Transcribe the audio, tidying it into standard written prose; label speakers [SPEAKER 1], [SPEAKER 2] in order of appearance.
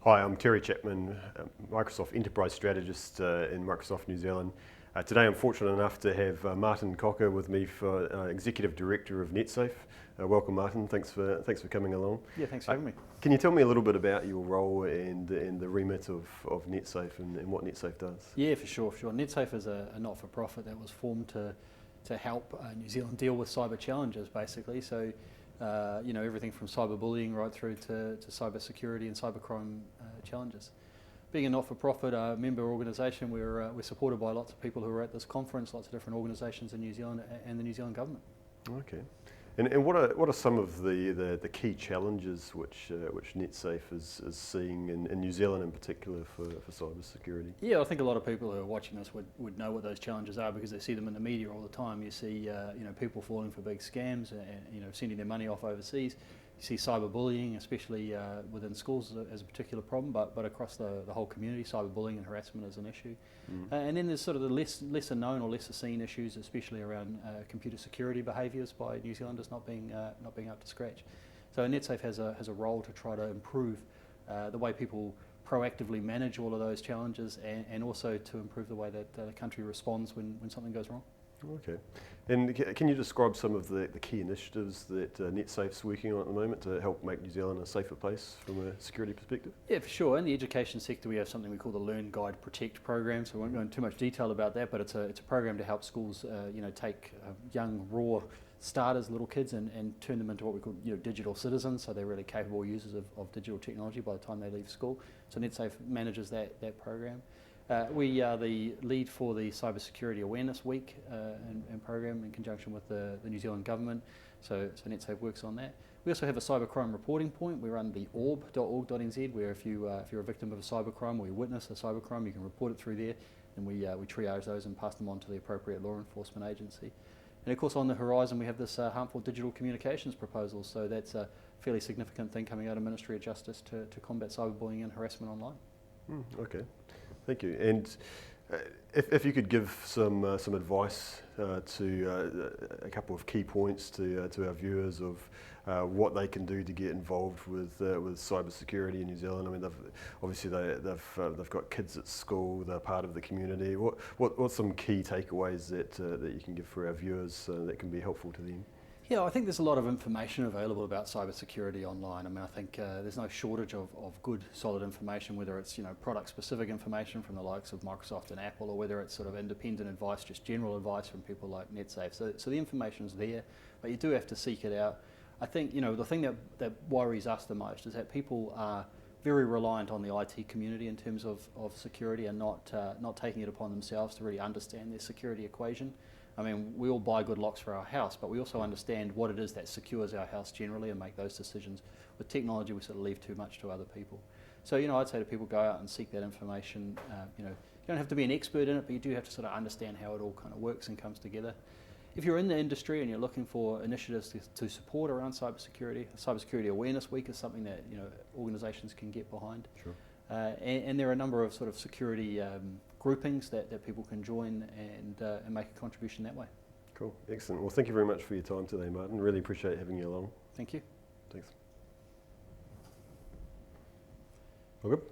[SPEAKER 1] Hi, I'm Terry Chapman, Microsoft Enterprise Strategist in Microsoft New Zealand. Today I'm fortunate enough to have Martin Cocker with me for Executive Director of Netsafe. Welcome Martin, thanks for coming along.
[SPEAKER 2] Yeah, thanks for having me.
[SPEAKER 1] Can you tell me a little bit about your role and the remit of Netsafe and what Netsafe does?
[SPEAKER 2] Yeah, for sure. Netsafe is a not-for-profit that was formed to help New Zealand deal with cyber challenges, basically. So, everything from cyberbullying right through to cyber security and cybercrime challenges. Being a not-for-profit member organisation, we're supported by lots of people who are at this conference, lots of different organisations in New Zealand and the New Zealand government.
[SPEAKER 1] Okay. And what are some of the key challenges which Netsafe is seeing in New Zealand in particular for cyber security?
[SPEAKER 2] Yeah, I think a lot of people who are watching this would know what those challenges are because they see them in the media all the time. You see, people falling for big scams and sending their money off overseas. You see cyberbullying, especially within schools, as a particular problem, but across the whole community, cyberbullying and harassment is an issue. And then there's sort of the lesser known or lesser seen issues, especially around computer security behaviours by New Zealanders not being up to scratch. So Netsafe has a role to try to improve the way people proactively manage all of those challenges and also to improve the way that the country responds when something goes wrong.
[SPEAKER 1] Okay. And can you describe some of the key initiatives that Netsafe's working on at the moment to help make New Zealand a safer place from a security perspective?
[SPEAKER 2] Yeah, for sure. In the education sector, we have something we call the Learn, Guide, Protect program. So we won't go into too much detail about that, but it's a program to help schools, take young, raw starters, little kids, and turn them into what we call digital citizens. So they're really capable users of digital technology by the time they leave school. So Netsafe manages that program. We are the lead for the Cybersecurity Awareness Week and program in conjunction with the New Zealand government, so Netsafe works on that. We also have a cybercrime reporting point. We run the orb.org.nz, where if you're a victim of a cybercrime or you witness a cybercrime, you can report it through there, and we triage those and pass them on to the appropriate law enforcement agency. And of course on the horizon we have this harmful digital communications proposal, so that's a fairly significant thing coming out of Ministry of Justice to combat cyberbullying and harassment online.
[SPEAKER 1] Okay. Thank you. And if you could give some advice to a couple of key points to our viewers of what they can do to get involved with cybersecurity in New Zealand. I mean, they've got kids at school. They're part of the community. What's some key takeaways that you can give for our viewers that can be helpful to them?
[SPEAKER 2] Yeah, I think there's a lot of information available about cybersecurity online. I mean, I think there's no shortage of good, solid information, whether it's product-specific information from the likes of Microsoft and Apple, or whether it's sort of independent advice, just general advice from people like Netsafe. So the information's there, but you do have to seek it out. I think the thing that worries us the most is that people are very reliant on the IT community in terms of security and not taking it upon themselves to really understand their security equation. I mean, we all buy good locks for our house, but we also understand what it is that secures our house generally and make those decisions. With technology, we sort of leave too much to other people. So, I'd say to people, go out and seek that information. You don't have to be an expert in it, but you do have to sort of understand how it all kind of works and comes together. If you're in the industry and you're looking for initiatives to support around cybersecurity, Cybersecurity Awareness Week is something that organisations can get behind.
[SPEAKER 1] Sure.
[SPEAKER 2] And there are a number of sort of security groupings that people can join and make a contribution that way.
[SPEAKER 1] Cool, excellent. Well, thank you very much for your time today, Martin. Really appreciate having you along.
[SPEAKER 2] Thank you.
[SPEAKER 1] Thanks. All good?